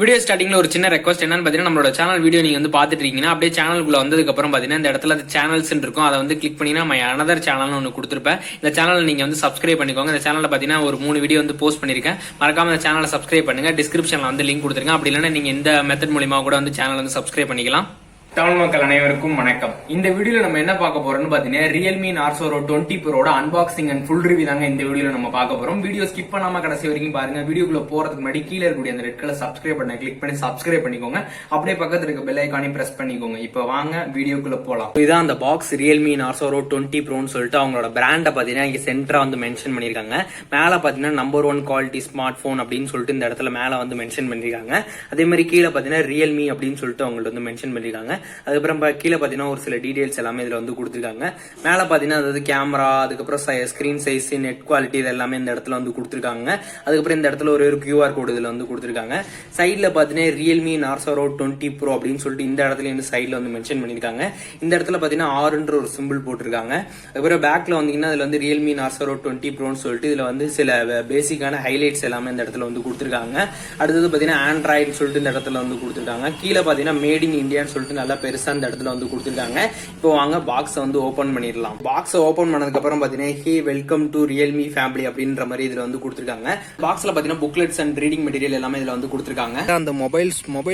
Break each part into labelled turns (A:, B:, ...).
A: Video ஸ்டார்டிங்ல ஒரு சின்ன ரெக்வஸ்ட் என்னன்னு பாத்தீங்கன்னா நம்மளோட சேனல் வீடியோ நீங்க வந்து பாத்துட்டு இருக்கீங்கன்னா அப்படியே சேனலுக்குள்ள வந்ததுக்கு அப்புறம் பாத்தீங்கன்னா இந்த இடத்துல சேனல்ஸ் இருக்கும் அதை வந்து கிளிக் பண்ணினா மை அனதர் சேனல்னு ஒன்று கொடுத்துருப்பேன். இந்த சேனல் நீங்க வந்து சப்ஸ்கிரைப் பண்ணிக்கோங்க. இந்த சேனல்ல பாத்தீங்கன்னா ஒரு 3 வீடியோ வந்து போஸ்ட் பண்ணிருக்கேன். மறக்காம இந்த சேனலை சப்ஸ்கிரைப் பண்ணுங்க. டிஸ்கிரிப்ஷன்ல வந்து லிங்க் கொடுத்துருக்கேன். அப்படி இல்லைன்னா நீங்க இந்த மெத்தட் மூலியமா கூட வந்து சேனல் வந்து சப்ஸ்கிரைப் பண்ணிக்கலாம். தமிழ் மக்கள் அனைவருக்கும் வணக்கம். இந்த வீடியோல நம்ம என்ன பார்க்க போறோம்னு பாத்தீங்கன்னா Realme Narzo 20 Proட அன்பாக்சிங் அண்ட் ஃபுல் ரிவ்யூ தாங்க இந்த வீடியோல நம்ம பார்க்க போறோம். வீடியோ ஸ்கிப் பண்ணாம கடைசி வரைக்கும் பாருங்க. வீடியோக்குள்ள போறதுக்கு முன்னாடி கீழே இருக்கக்கூடிய அந்த ரெட் கலர் சப்ஸ்கிரைப் பட்டனை கிளிக் பண்ணி சப்ஸ்கிரைப் பண்ணிக்கோங்க. அப்படியே பக்கத்துல இருக்க பெல் ஐகானையும் பிரஸ் பண்ணிக்கோங்க. இப்போ வாங்க வீடியோக்குள்ள போலாம். இதான் அந்த பாக்ஸ் Realme Narzo 20 Proன்னு சொல்லிட்டு அவங்களோட பிராண்ட பாத்தீங்கன்னா இங்க சென்டரா வந்து மென்ஷன் பண்ணிருக்காங்க. மேல பாத்தீங்கன்னா நம்பர் 1 குவாலிட்டி ஸ்மார்ட் போன் அப்படின்னு சொல்லிட்டு இந்த இடத்துல மேல வந்து மென்ஷன் பண்ணிருக்காங்க. அதே மாதிரி கீழே பாத்தீங்கன்னா Realme அப்படின்னு சொல்லிட்டு அவங்கள்ட்ட வந்து மென்ஷன் பண்ணிருக்காங்க. அதுக்கப்புறம் கீழே பாத்தீங்கன்னா ஒரு சில டீடைல்ஸ் எல்லாமே இதுல வந்து கொடுத்துருக்காங்க. மேல பாத்தீங்கன்னா அதாவது கேமரா, அதுக்கப்புறம் ஸ்கிரீன் சைஸ், நெட் குவாலிட்டி இது எல்லாமே இந்த இடத்துல வந்து கொடுத்துருக்காங்க. அதுக்கப்புறம் இந்த இடத்துல ஒரு QR கோடு இதுல வந்து கொடுத்துருக்காங்க. சைட்ல பாத்தீங்கன்னா Realme Narzo 20 Pro அப்படின்னு சொல்லிட்டு இந்த இடத்துல இந்த சைட்ல வந்து மென்ஷன் பண்ணிருக்காங்க. இந்த இடத்துல பாத்தீங்கன்னா ஆறுன்ற ஒரு சிம்பிள் போட்டிருக்காங்க. அதுக்கப்புறம் பேக்ல வந்தீங்கன்னா இதுல வந்து Realme Narzo 20 Proன்னு சொல்லிட்டு இதுல வந்து சில பேசிக்கான ஹைலைட்ஸ் எல்லாமே இந்த இடத்துல வந்து கொடுத்துருக்காங்க. அடுத்தது பாத்தீங்கன்னா ஆண்ட்ராய்டு சொல்லிட்டு இந்த இடத்துல வந்து கொடுத்துருக்காங்க. கீழே பாத்தீங்கன்னா மேட் இன் இந்தியான்னு சொல்லிட்டு நல்லா பெருசா இந்த இடத்துல வந்து கொடுத்துருக்காங்க. இப்போ வாங்க பாக்ஸ் வந்து ஓபன் பண்ணிடலாம். பாக்ஸ் ஓபன் பண்ணதுக்கு அப்புறம் பாத்தீங்கன்னா ஹே வெல்கம் டு ரியல்மி ஃபேமிலி அப்படின்ற மாதிரி இதுல வந்து கொடுத்துருக்காங்க. பாக்ஸ்ல பாத்தீங்கன்னா புக்லெட்ஸ் அண்ட் ரீடிங் மெட்டீரியல் எல்லாமே இதுல வந்து கொடுத்துருக்காங்க. அந்த மொபைல்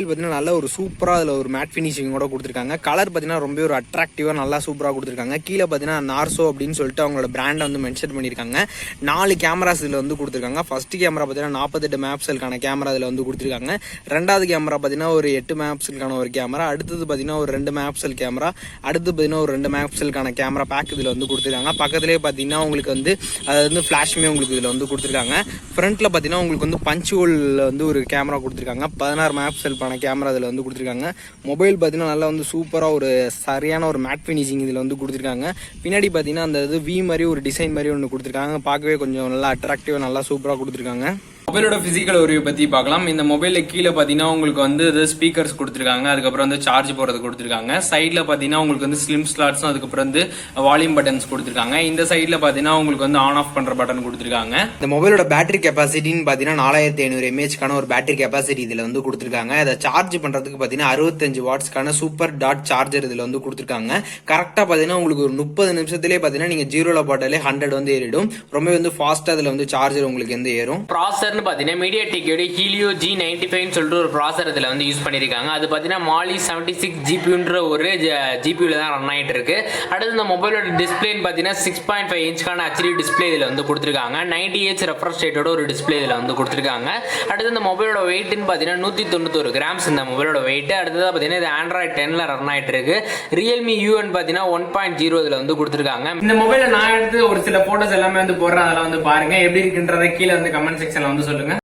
A: பாத்தீங்கன்னா நல்ல ஒரு சூப்பரா அதுல ஒரு மேட் பினிஷிங் கூட கொடுத்துருக்காங்க. கலர் பாத்தீங்கன்னா ரொம்ப ஒரு அட்ராக்டிவா நல்லா சூப்பரா கொடுத்துருக்காங்க. கீழே பாத்தீங்கன்னா நார்சோ அப்படின்னு சொல்லிட்டு அவங்களோட பிராண்ட் வந்து மென்ஷன் பண்ணிருக்காங்க. 4 கேமராஸ் இதுல வந்து கொடுத்துருக்காங்க. ஃபர்ஸ்ட் கேமரா பாத்தீங்கன்னா 48 மெகாபிக்சலுக்கான கேமரா இதுல வந்து கொடுத்துருக்காங்க. ரெண்டாவது கேமரா பாத்தீங்கன்னா ஒரு 8 மெகாபிக்சலுக்கான ஒரு கேமரா. அடுத்தது பாத்தீங்கன்னா ஒரு 2 மெகாபிக்சல் கேமரா. அடுத்து பாத்தீங்கன்னா ஒரு 2 மெகாபிக்சலுக்கான கேமரா பேக் இதுல வந்து கொடுத்துருக்காங்க. பக்கத்திலேயே பாத்தீங்கன்னா உங்களுக்கு வந்து அதாவது வந்து பிளாஷ்மே உங்களுக்கு இதுல வந்து கொடுத்துருக்காங்க. ஃப்ரண்ட்ல பாத்தீங்கன்னா உங்களுக்கு வந்து பஞ்ச் ஹோல் வந்து ஒரு கேமரா கொடுத்துருக்காங்க. 16 மெகாபிக்சலுக்கான கேமரா இதுல வந்து கொடுத்துருக்காங்க. மொபைல் பாத்தீங்கன்னா நல்லா வந்து சூப்பரா ஒரு சரியான ஒரு மேட் பினிஷிங் இதுல வந்து கொடுத்துருக்காங்க. பின்னாடி பாத்தீங்கன்னா அந்த இது வி மாதிரி ஒரு டிசைன் மாதிரி ஒன்று கொடுத்துருக்காங்க. பார்க்கவே கொஞ்சம் நல்லா அட்ராக்டிவா நல்லா சூப்பரா கொடுத்துருக்காங்க. மொபைலோட பிசிக்கல் ரிவ்யூ பத்தி பார்க்கலாம். இந்த மொபைல்ல கீழே பாத்தீங்கன்னா உங்களுக்கு வந்து ஸ்பீக்கர்ஸ் கொடுத்துருக்காங்க. அதுக்கப்புறம் வந்து சார்ஜ் போறது கொடுத்துருக்காங்க. சைட்ல பாத்தீங்கன்னா உங்களுக்கு வந்து ஸ்லிம் ஸ்லாட்ஸும் அதுக்கப்புறம் வந்து வால்யூம் பட்டன்ஸ் கொடுத்துருக்காங்க. இந்த சைட்ல பாத்தீங்கன்னா உங்களுக்கு வந்து ஆன் ஆஃப் பண்ற பட்டன் கொடுத்துருக்காங்க. இந்த மொபைலோட பேட்டரி கெபாசிட்டின்னு பாத்தீங்கன்னா 4500 mAh ஒரு பேட்டரி கெபாசிட்டி இதுல வந்து கொடுத்துருக்காங்க. அதை சார்ஜ் பண்றதுக்கு பாத்தீங்கன்னா 65 வாட்ஸ்க்கான சூப்பர் டாட் சார்ஜர் இதுல வந்து கொடுத்துருக்காங்க. கரெக்டா பாத்தீங்கன்னா உங்களுக்கு ஒரு 30 நிமிஷத்திலே பாத்தீங்கன்னா நீங்க 0ல போட்டாலே 100 வந்து ஏறிடும். ரொம்ப வந்து ஃபாஸ்டா இதுல வந்து சார்ஜர் உங்களுக்கு வந்து ஏறும். ப்ராசர் பாத்தீங்கன்னா மீடியாடெக்கோட ஹீலியோ G95 ன்னு சொல்லிட்டு ஒரு ப்ராசர் இதுல வந்து யூஸ் பண்ணிருக்காங்க. அது பாத்தீங்கன்னா மாலி 76 GPUன்ற ஒரு GPUல தான் ரன் ஆயிட்டு இருக்கு. அடுத்து இந்த மொபைலோட டிஸ்பிளேன்னு பாத்தீங்கன்னா 6.5 இன்ச்க்கான HD டிஸ்பிளே இதுல வந்து கொடுத்துருக்காங்க. 90Hz ரெஃப்ரெஷ் ரேட்டோட ஒரு டிஸ்பிளே இதுல வந்து கொடுத்துருக்காங்க. அடுத்து இந்த மொபைலோட வெயிட்னு பாத்தீங்கன்னா 191 கிராம்ஸ் இந்த மொபைலோட வெயிட். அடுத்தது பாத்தீங்கன்னா இது ஆண்ட்ராய்டு 10ல ரன் ஆயிட்டு இருக்கு. Realme UN பாத்தீங்கன்னா 1.0 இதுல வந்து கொடுத்துருக்காங்க. இந்த மொபைல நான் எடுத்து ஒரு சில போட்டோஸ் எல்லாமே வந்து போடுறேன். அதெல்லாம் வந்து பாருங்க எப்படி இருக்குன்றத கீழே வந்து கமெண்ட் செக்ஷன்ல வந்து சொல்லுங்க.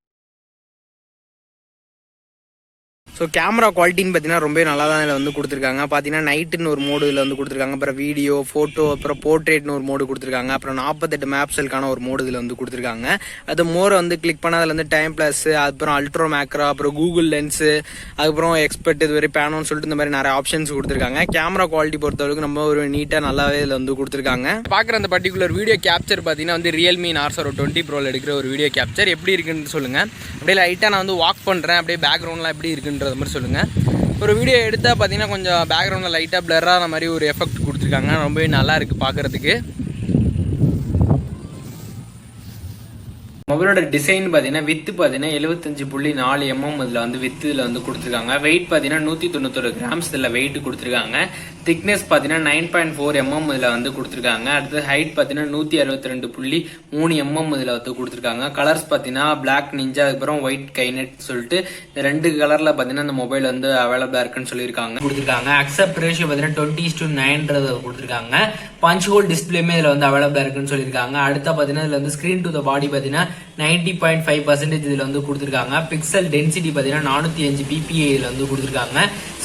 A: ஸோ கேமரா குவாலிட்டின்னு பார்த்தீங்கன்னா ரொம்ப நல்லா தான் இதில் வந்து கொடுத்துருக்காங்க. பார்த்தீங்கன்னா நைட்டுன்னு ஒரு மோடு இதில் வந்து கொடுத்துருக்காங்க. அப்புறம் வீடியோ, ஃபோட்டோ, அப்புறம் போர்ட்ரேட்னு ஒரு மோடு கொடுத்துருக்காங்க. அப்புறம் 48 மெகாபிக்சலுக்கான ஒரு மோடு இதில் வந்து கொடுத்துருக்காங்க. அது மோரை வந்து கிளிக் பண்ணால் அதில் வந்து டைம் பிளஸ், அப்புறம் அல்ட்ரோ மேக்ரா, அப்புறம் கூகுள் லென்ஸு, அதுக்கப்புறம் எக்ஸ்பர்ட் இது வரை பேனோன்னு சொல்லிட்டு இந்த மாதிரி நிறைய ஆப்ஷன்ஸ் கொடுத்துருக்காங்க. கேமரா குவாலிட்டி பொறுத்தவரைக்கும் நம்ம ஒரு நீட்டாக நல்லாவே இதில் வந்து கொடுத்துருக்காங்க. பார்க்குற அந்த பர்டிகுலர் வீடியோ கேப்சர் பார்த்தீங்கன்னா வந்து Realme Narzo 20 Proல எடுக்கிற ஒரு வீடியோ கேப்சர் எப்படி இருக்குன்னு சொல்லுங்கள். அப்படியே லைட்டாக நான் வந்து வாக் பண்ணுறேன். அப்படியே பேக்ரவுண்ட்லாம் எப்படி இருக்குன்ற மாதிரி சொல்லுங்க. ஒரு வீடியோ எடுத்தா பாத்தீங்கன்னா கொஞ்சம் பேக்ரவுண்ட்ல லைட்டா பிளர் ஆன மாதிரி ஒரு எஃபெக்ட் கொடுத்துருக்காங்க. ரொம்பவே நல்லா இருக்கு பாக்குறதுக்கு. மொபைலோட டிசைன் பாத்தீங்கன்னா வித்து பாத்தீங்கன்னா 75.4 mm இதுல வந்து வித்து இதுல வந்து கொடுத்துருக்காங்க. வெயிட் பாத்தீங்கன்னா 191 கிராம்ஸ் இதுல வெயிட் கொடுத்துருக்காங்க. திக்னஸ் பாத்தீங்கன்னா 9.4 mm இதுல வந்து கொடுத்துருக்காங்க. அடுத்து ஹைட் பாத்தீங்கன்னா 162.3 mm இதுல வந்து கொடுத்துருக்காங்க. கலர்ஸ் பாத்தீங்கன்னா பிளாக் நிஞ்சா, அதுக்கப்புறம் ஒயிட் கைனெட் சொல்லிட்டு 2 கலர்ல பாத்தீங்கன்னா இந்த மொபைல் வந்து அவைலபிளா இருக்குன்னு சொல்லியிருக்காங்க கொடுத்துருக்காங்க. அக்செப்ட் ரேஷியோ பாத்தீங்கன்னா 20:9 கொடுத்துருக்காங்க. பஞ்ச் ஹோல் டிஸ்பிளேமே இதுல வந்து அவைலபிளா இருக்குன்னு சொல்லியிருக்காங்க. அடுத்த பாத்தீங்கன்னா இதுல வந்து ஸ்கிரீன் டு த பாடி பாத்தீங்கன்னா 90.5% இதுல வந்து கொடுத்துருக்காங்க. பிக்சல் டென்சிட்டி பாத்தீங்கன்னா 405 ppi இதுல வந்து கொடுத்துருக்காங்க.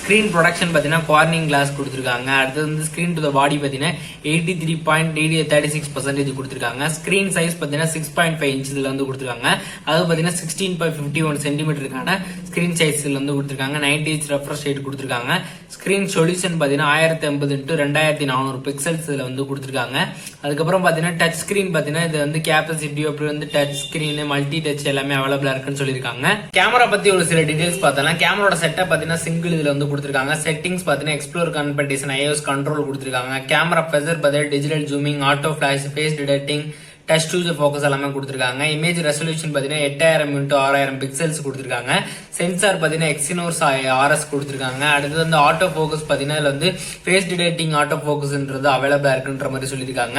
A: ஸ்கிரீன் ப்ரொடக்ஷன் பாத்தீங்கன்னா கார்னிங் கிளாஸ் கொடுத்துருக்காங்க. அடுத்தது வந்து ஸ்கிரீன் டு த பாடி பாத்தீங்கன்னா 83.36% கொடுத்துருக்காங்க. ஸ்கிரீன் சைஸ் பாத்தீங்கன்னா 6.5 இன்ச் இதுல வந்து கொடுத்துருக்காங்க. அது பாத்தீங்கன்னா 16.51 சென்டிமீட்டருக்கான ஸ்கிரீன் சைஸ் இதுல வந்து கொடுத்துருக்காங்க. 90 இன்ச் ரெஃப்ரெஷ் ரேட் கொடுத்துருக்காங்க. ஸ்கிரீன் சொல்யூஷன் பாத்தீங்கன்னா 1080x2400 பிக்சல்ஸ் இதுல வந்து கொடுத்துருக்காங்க. அதுக்கப்புறம் பாத்தீங்கன்னா டச் ஸ்கிரீன் பாத்தீங்கன்னா இது வந்து கேப்பசிட்டி அப்புறம் வந்து டச் ஸ்கிரீன் மல்டி டச் எல்லாமே அவைலபிளா இருக்குன்னு சொல்லியிருக்காங்க. கேமரா பத்தி ஒரு சில டீடைல்ஸ் பார்த்தோம்னா கேமராவோட செட்டப் பாத்தீங்கன்னா சிங்கிள் இதுல வந்து கொடுத்துருக்காங்க. செட்டிங்ஸ் பாத்தீங்கன்னா எக்ஸ்ப்ளோர் கான்ஃபிகரேஷன் iOS கண்ட்ரோல் கொடுத்துருக்காங்க. கேமரா ஃபெசர் பாத்தீங்கன்னா digital zooming, auto flash, face detecting, touch to focus எல்லாமே கொடுத்துருக்காங்க. இமேஜ் ரெசல்யூஷன் பாத்தீங்கன்னா 8000x6000 பிக்சல்ஸ் கொடுத்துருக்காங்க. சென்சார் பாத்தீங்கன்னா எக்ஸினோஸ் RS கொடுத்துருக்காங்க. அடுத்து வந்து ஆட்டோ ஃபோக்கஸ் பாத்தீங்கன்னா இதுல வந்து ஃபேஸ் டிடெக்டிங் ஆட்டோ ஃபோக்கஸ்ன்றது அவைலபிளா இருக்குன்ற மாதிரி சொல்லியிருக்காங்க.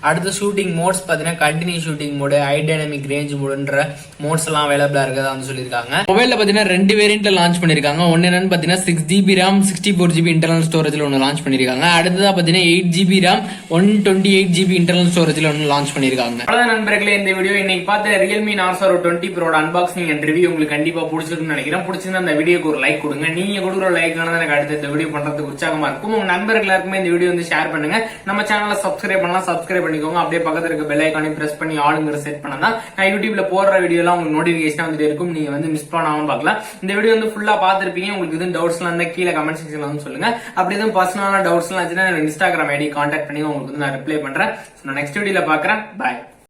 A: அடுத்து ஷூட்டிங் மோட்ஸ் பாத்தீங்கன்னா continue shooting mode, high dynamic range மோடுன்ற மோட்ஸ் எல்லாம் அவைலபிளா இருக்கதா வந்து சொல்லியிருக்காங்க. மொபைல்ல பாத்தீங்கன்னா 2 வேரியன்ட்ல லான்ச் பண்ணிருக்காங்க. ஒன்னு என்னன்னு பாத்தீங்கன்னா 6GB RAM 64GB இன்டர்னல் ஸ்டோரேஜ்ல ஒன்னு லான்ச் பண்ணிருக்காங்க. அடுத்ததா பாத்தீங்கன்னா 8GB RAM 128GB இன்டர்னல் ஸ்டோரேஜ்ல ஒன்னு லான்ச் பண்ணிருக்காங்க. அவ்வளவுதான் நண்பர்களே, இந்த வீடியோ இன்னைக்கு பார்த்த Realme Narzo 20 Pro unboxing and review உங்களுக்கு கண்டிப்பா பிடிச்சிருக்குன்னு நினைக்கிறேன். பிடிச்சிருந்தா அந்த வீடியோக்கு ஒரு லைக் கொடுங்க. நீங்க கொடுக்குற லைக் எனக்கு அடுத்த இந்த வீடியோ பண்றதுக்கு உற்சாகமா இருக்கும். உங்க நண்பர்கள் எல்லாருக்குமே இந்த வீடியோ வந்து ஷேர் பண்ணுங்க. நம்ம சேனலை சப்ஸ்கிரைப் பண்ணலாம், சப்ஸ்கிரைப் பண்ணிக்கோங்க. அப்படியே பக்கத்துல இருக்க பெல் ஐகானையும் பிரஸ் பண்ணி ஆளுங்கிற செட் பண்ணா நான் யூடியூப்ல போடுற வீடியோ எல்லாம் உங்களுக்கு நோட்டிபிகேஷன் வந்துட்டு இருக்கும். நீங்க வந்து மிஸ் பண்ணாம பார்க்கலாம். இந்த வீடியோ வந்து ஃபுல்லா பாத்துருப்பீங்க. உங்களுக்கு எதுவும் டவுட்ஸ் எல்லாம் இருந்தா கீழே கமெண்ட் செக்ஷன்ல வந்து சொல்லுங்க. அப்படி எதுவும் பர்சனலான டவுட்ஸ் எல்லாம் இருந்துச்சுன்னா இன்ஸ்டாகிராம் ஐடி கான்டாக்ட் பண்ணி உங்களுக்கு வந்து நான் ரிப்ளை பண்றேன். நான் நெக்ஸ்ட் வீடியோல பாக்குறேன். பாய்.